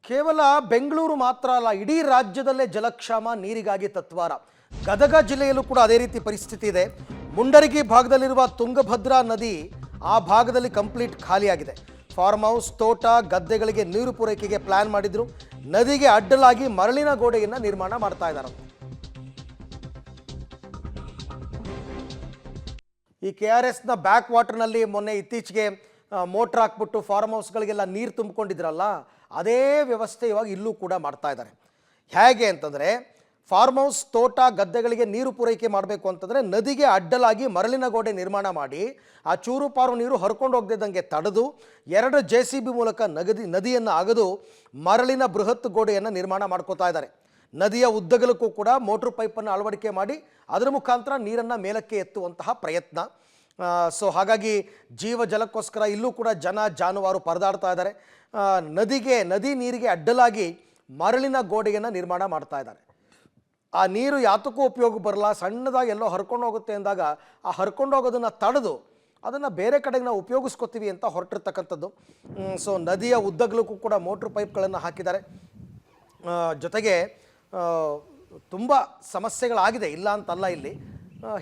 ಕೇವಲ ಬೆಂಗಳೂರು ಮಾತ್ರ ಅಲ್ಲ, ಇಡೀ ರಾಜ್ಯದಲ್ಲೇ ಜಲಕ್ಷಾಮ, ನೀರಿಗಾಗಿ ತತ್ವಾರ. ಗದಗ ಜಿಲ್ಲೆಯಲ್ಲೂ ಕೂಡ ಅದೇ ರೀತಿ ಪರಿಸ್ಥಿತಿ ಇದೆ. ಮುಂಡರಗಿ ಭಾಗದಲ್ಲಿರುವ ತುಂಗಭದ್ರಾ ನದಿ ಆ ಭಾಗದಲ್ಲಿ ಕಂಪ್ಲೀಟ್ ಖಾಲಿಯಾಗಿದೆ. ಫಾರ್ಮ್ ಹೌಸ್, ತೋಟ, ಗದ್ದೆಗಳಿಗೆ ನೀರು ಪೂರೈಕೆಗೆ ಪ್ಲಾನ್ ಮಾಡಿದ್ರು. ನದಿಗೆ ಅಡ್ಡಲಾಗಿ ಮರಳಿನ ಗೋಡೆಯನ್ನು ನಿರ್ಮಾಣ ಮಾಡ್ತಾ ಇದ್ದಾರೆ. ಈ KRSನ ಬ್ಯಾಕ್ ವಾಟರ್ನಲ್ಲಿ ಮೊನ್ನೆ ಇತ್ತೀಚೆಗೆ ಮೋಟ್ರ್ ಹಾಕ್ಬಿಟ್ಟು ಫಾರ್ಮ್ ಹೌಸ್ಗಳಿಗೆಲ್ಲ ನೀರು ತುಂಬಿಕೊಂಡಿದ್ರಲ್ಲ, ಅದೇ ವ್ಯವಸ್ಥೆ ಇವಾಗ ಇಲ್ಲೂ ಕೂಡ ಮಾಡ್ತಾ ಇದ್ದಾರೆ. ಹೇಗೆ ಅಂತಂದರೆ, ಫಾರ್ಮ್ ಹೌಸ್, ತೋಟ, ಗದ್ದೆಗಳಿಗೆ ನೀರು ಪೂರೈಕೆ ಮಾಡಬೇಕು ಅಂತಂದರೆ ನದಿಗೆ ಅಡ್ಡಲಾಗಿ ಮರಳಿನ ಗೋಡೆ ನಿರ್ಮಾಣ ಮಾಡಿ ಆ ಚೂರು ಪಾರು ನೀರು ಹರ್ಕೊಂಡು ಹೋಗದಿದ್ದಂಗೆ ತಡೆದು 2 JCB ಮೂಲಕ ನದಿಯನ್ನು ಅಗೆದು ಮರಳಿನ ಬೃಹತ್ ಗೋಡೆಯನ್ನು ನಿರ್ಮಾಣ ಮಾಡ್ಕೋತಾ ಇದ್ದಾರೆ. ನದಿಯ ಉದ್ದಗಲಕ್ಕೂ ಕೂಡ ಮೋಟ್ರ್ ಪೈಪನ್ನು ಅಳವಡಿಕೆ ಮಾಡಿ ಅದರ ಮುಖಾಂತರ ನೀರನ್ನು ಮೇಲಕ್ಕೆ ಎತ್ತುವಂತಹ ಪ್ರಯತ್ನ. ಸೊ ಹಾಗಾಗಿ ಜೀವ ಜಲಕ್ಕೋಸ್ಕರ ಇಲ್ಲೂ ಕೂಡ ಜನ ಜಾನುವಾರು ಪರದಾಡ್ತಾ ಇದ್ದಾರೆ. ನದಿ ನೀರಿಗೆ ಅಡ್ಡಲಾಗಿ ಮರಳಿನ ಗೋಡೆಯನ್ನು ನಿರ್ಮಾಣ ಮಾಡ್ತಾ ಇದ್ದಾರೆ. ಆ ನೀರು ಯಾತಕ್ಕೂ ಉಪಯೋಗ ಬರಲ್ಲ, ಸಣ್ಣದಾಗಿ ಎಲ್ಲೋ ಹರ್ಕೊಂಡು ಹೋಗುತ್ತೆ ಅಂದಾಗ ಆ ಹರ್ಕೊಂಡು ಹೋಗೋದನ್ನು ತಡೆದು ಅದನ್ನು ಬೇರೆ ಕಡೆಗೆ ನಾವು ಉಪಯೋಗಿಸ್ಕೊತೀವಿ ಅಂತ ಹೊರಟಿರ್ತಕ್ಕಂಥದ್ದು. ಸೊ ನದಿಯ ಉದ್ದಗಲಕ್ಕೂ ಕೂಡ ಮೋಟ್ರ್ ಪೈಪ್ಗಳನ್ನು ಹಾಕಿದ್ದಾರೆ. ಜೊತೆಗೆ ತುಂಬ ಸಮಸ್ಯೆಗಳಾಗಿದೆ, ಇಲ್ಲ ಅಂತಲ್ಲ. ಇಲ್ಲಿ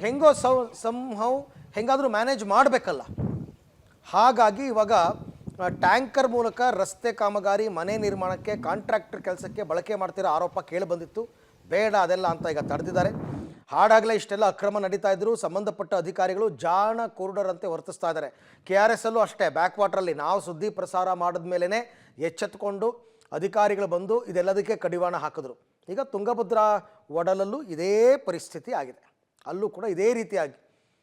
ಹೆಂಗೋ ಹೆಂಗಾದರೂ ಮ್ಯಾನೇಜ್ ಮಾಡಬೇಕಲ್ಲ. ಹಾಗಾಗಿ ಇವಾಗ ಟ್ಯಾಂಕರ್ ಮೂಲಕ ರಸ್ತೆ ಕಾಮಗಾರಿ, ಮನೆ ನಿರ್ಮಾಣಕ್ಕೆ, ಕಾಂಟ್ರಾಕ್ಟರ್ ಕೆಲಸಕ್ಕೆ ಬಳಕೆ ಮಾಡ್ತಿರೋ ಆರೋಪ ಕೇಳಿಬಂದಿತ್ತು. ಬೇಡ ಅದೆಲ್ಲ ಅಂತ ಈಗ ತಡೆದಿದ್ದಾರೆ. ಹಾಡಾಗಲೇ ಇಷ್ಟೆಲ್ಲ ಅಕ್ರಮ ನಡೀತಾ ಇದ್ರು. ಸಂಬಂಧಪಟ್ಟ ಅಧಿಕಾರಿಗಳು ಜಾಣ ಕುರುಡರಂತೆ ವರ್ತಿಸ್ತಾ ಇದ್ದಾರೆ. KRS ಅಲ್ಲೂ ಅಷ್ಟೇ, ಬ್ಯಾಕ್ ವಾಟ್ರಲ್ಲಿ ನಾವು ಸುದ್ದಿ ಪ್ರಸಾರ ಮಾಡಿದ ಮೇಲೇ ಎಚ್ಚೆತ್ತುಕೊಂಡು ಅಧಿಕಾರಿಗಳು ಬಂದು ಇದೆಲ್ಲದಕ್ಕೆ ಕಡಿವಾಣ ಹಾಕಿದ್ರು. ಈಗ ತುಂಗಭದ್ರಾ ಒಡಲಲ್ಲೂ ಇದೇ ಪರಿಸ್ಥಿತಿ ಆಗಿದೆ. ಅಲ್ಲೂ ಕೂಡ ಇದೇ ರೀತಿಯಾಗಿ